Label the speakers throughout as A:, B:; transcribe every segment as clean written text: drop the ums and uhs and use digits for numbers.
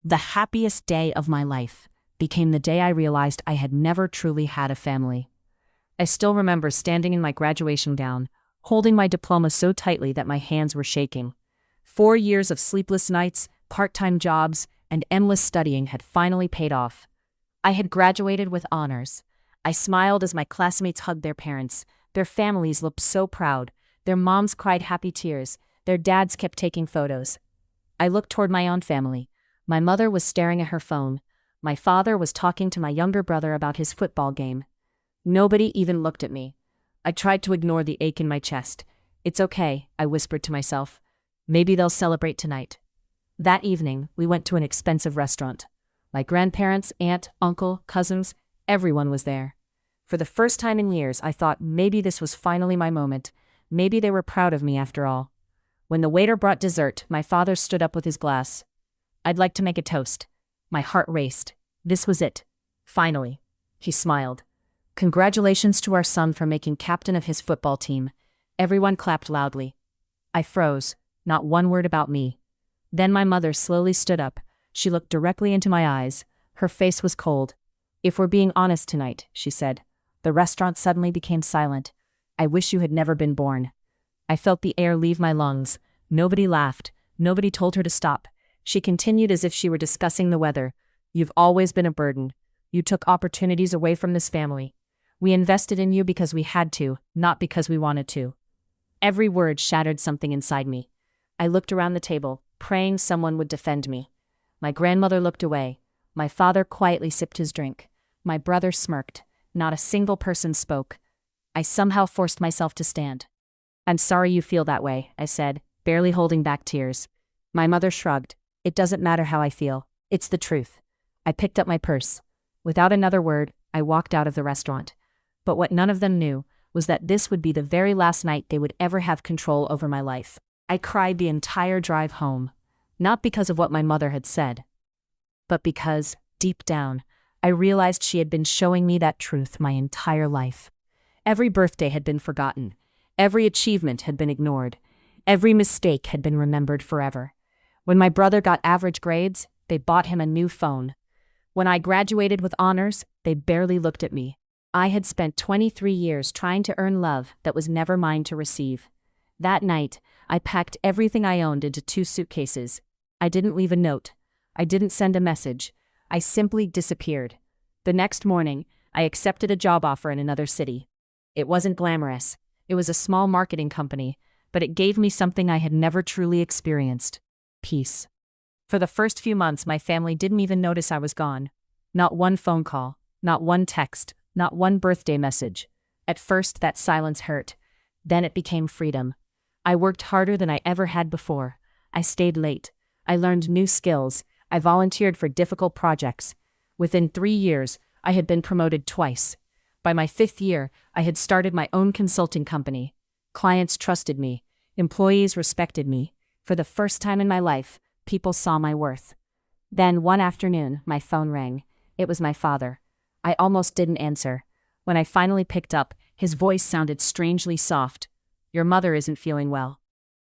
A: The happiest day of my life became the day I realized I had never truly had a family. I still remember standing in my graduation gown, holding my diploma so tightly that my hands were shaking. 4 years of sleepless nights, part-time jobs, and endless studying had finally paid off. I had graduated with honors. I smiled as my classmates hugged their parents. Their families looked so proud. Their moms cried happy tears. Their dads kept taking photos. I looked toward my own family. My mother was staring at her phone. My father was talking to my younger brother about his football game. Nobody even looked at me. I tried to ignore the ache in my chest. "It's okay," I whispered to myself. "Maybe they'll celebrate tonight." That evening, we went to an expensive restaurant. My grandparents, aunt, uncle, cousins, everyone was there. For the first time in years, I thought maybe this was finally my moment. Maybe they were proud of me after all. When the waiter brought dessert, my father stood up with his glass. "I'd like to make a toast." My heart raced. This was it. Finally. He smiled. "Congratulations to our son for making captain of his football team." Everyone clapped loudly. I froze. Not one word about me. Then my mother slowly stood up. She looked directly into my eyes. Her face was cold. "If we're being honest tonight," she said. The restaurant suddenly became silent. "I wish you had never been born." I felt the air leave my lungs. Nobody laughed. Nobody told her to stop. She continued as if she were discussing the weather. "You've always been a burden. You took opportunities away from this family. We invested in you because we had to, not because we wanted to." Every word shattered something inside me. I looked around the table, praying someone would defend me. My grandmother looked away. My father quietly sipped his drink. My brother smirked. Not a single person spoke. I somehow forced myself to stand. "I'm sorry you feel that way," I said, barely holding back tears. My mother shrugged. "It doesn't matter how I feel. It's the truth." I picked up my purse. Without another word, I walked out of the restaurant. But what none of them knew was that this would be the very last night they would ever have control over my life. I cried the entire drive home. Not because of what my mother had said, but because, deep down, I realized she had been showing me that truth my entire life. Every birthday had been forgotten. Every achievement had been ignored. Every mistake had been remembered forever. When my brother got average grades, they bought him a new phone. When I graduated with honors, they barely looked at me. I had spent 23 years trying to earn love that was never mine to receive. That night, I packed everything I owned into 2 suitcases. I didn't leave a note. I didn't send a message. I simply disappeared. The next morning, I accepted a job offer in another city. It wasn't glamorous. It was a small marketing company, but it gave me something I had never truly experienced: peace. For the first few months, my family didn't even notice I was gone. Not one phone call, not one text, not one birthday message. At first, that silence hurt. Then it became freedom. I worked harder than I ever had before. I stayed late. I learned new skills. I volunteered for difficult projects. Within 3 years, I had been promoted twice. By my 5th year, I had started my own consulting company. Clients trusted me. Employees respected me. For the first time in my life, people saw my worth. Then one afternoon, my phone rang. It was my father. I almost didn't answer. When I finally picked up, his voice sounded strangely soft. "Your mother isn't feeling well."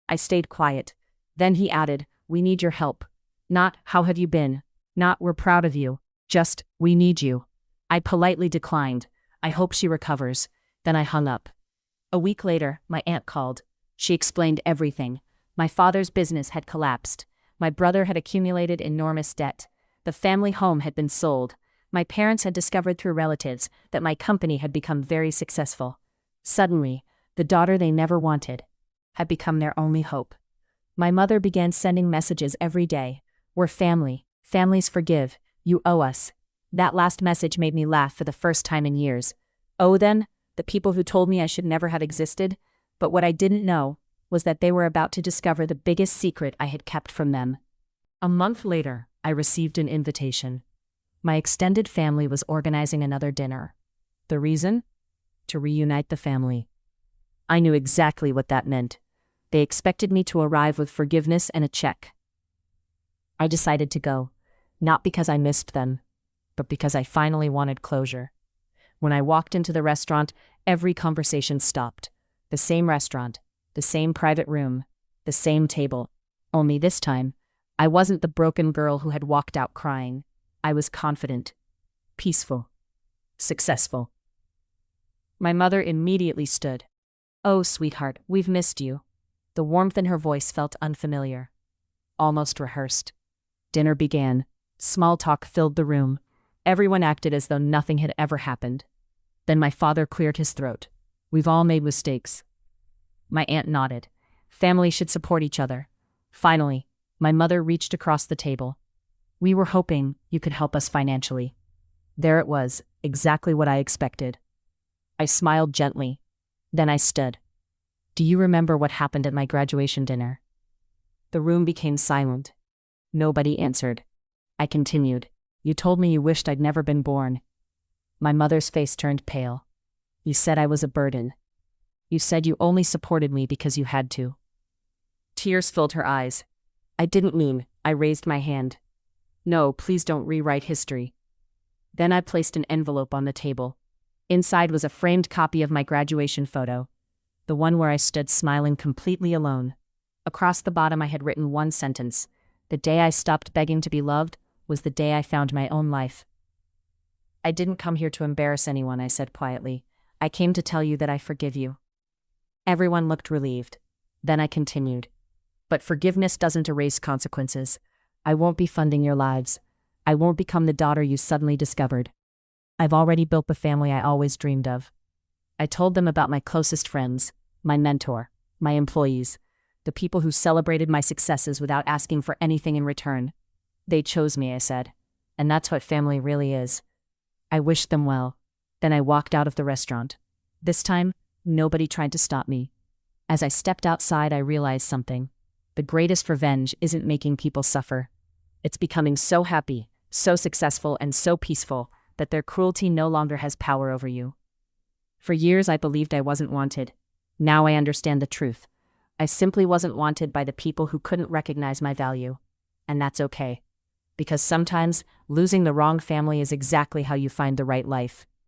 A: I stayed quiet. Then he added, "We need your help." Not, "How have you been?" Not, "We're proud of you." Just, "We need you." I politely declined. "I hope she recovers." Then I hung up. A week later, my aunt called. She explained everything. My father's business had collapsed. My brother had accumulated enormous debt. The family home had been sold. My parents had discovered through relatives that my company had become very successful. Suddenly, the daughter they never wanted had become their only hope. My mother began sending messages every day. "We're family. Families forgive. You owe us." That last message made me laugh for the first time in years. Owe them? The people who told me I should never have existed? But what I didn't know was that they were about to discover the biggest secret I had kept from them. A month later, I received an invitation. My extended family was organizing another dinner. The reason? To reunite the family. I knew exactly what that meant. They expected me to arrive with forgiveness and a check. I decided to go, not because I missed them, but because I finally wanted closure. When I walked into the restaurant, every conversation stopped. The same restaurant, the same private room, the same table. Only this time, I wasn't the broken girl who had walked out crying. I was confident, peaceful, successful. My mother immediately stood. "Oh, sweetheart, we've missed you." The warmth in her voice felt unfamiliar, almost rehearsed. Dinner began. Small talk filled the room. Everyone acted as though nothing had ever happened. Then my father cleared his throat. "We've all made mistakes." My aunt nodded. Family should support each other. Finally, my mother reached across the table. "We were hoping you could help us financially." There it was, exactly what I expected. I smiled gently. Then I stood. "Do you remember what happened at my graduation dinner?" The room became silent. Nobody answered. I continued. "You told me you wished I'd never been born." My mother's face turned pale. "You said I was a burden. You said you only supported me because you had to." Tears filled her eyes. "I didn't mean," I raised my hand. "No, please don't rewrite history." Then I placed an envelope on the table. Inside was a framed copy of my graduation photo, the one where I stood smiling completely alone. Across the bottom I had written one sentence: "The day I stopped begging to be loved was the day I found my own life." "I didn't come here to embarrass anyone," I said quietly. "I came to tell you that I forgive you." Everyone looked relieved. Then I continued. "But forgiveness doesn't erase consequences. I won't be funding your lives. I won't become the daughter you suddenly discovered. I've already built the family I always dreamed of." I told them about my closest friends, my mentor, my employees, the people who celebrated my successes without asking for anything in return. "They chose me," I said. "And that's what family really is." I wished them well. Then I walked out of the restaurant. This time, nobody tried to stop me. As I stepped outside, I realized something. The greatest revenge isn't making people suffer. It's becoming so happy, so successful, and so peaceful that their cruelty no longer has power over you. For years, I believed I wasn't wanted. Now I understand the truth. I simply wasn't wanted by the people who couldn't recognize my value. And that's okay. Because sometimes, losing the wrong family is exactly how you find the right life.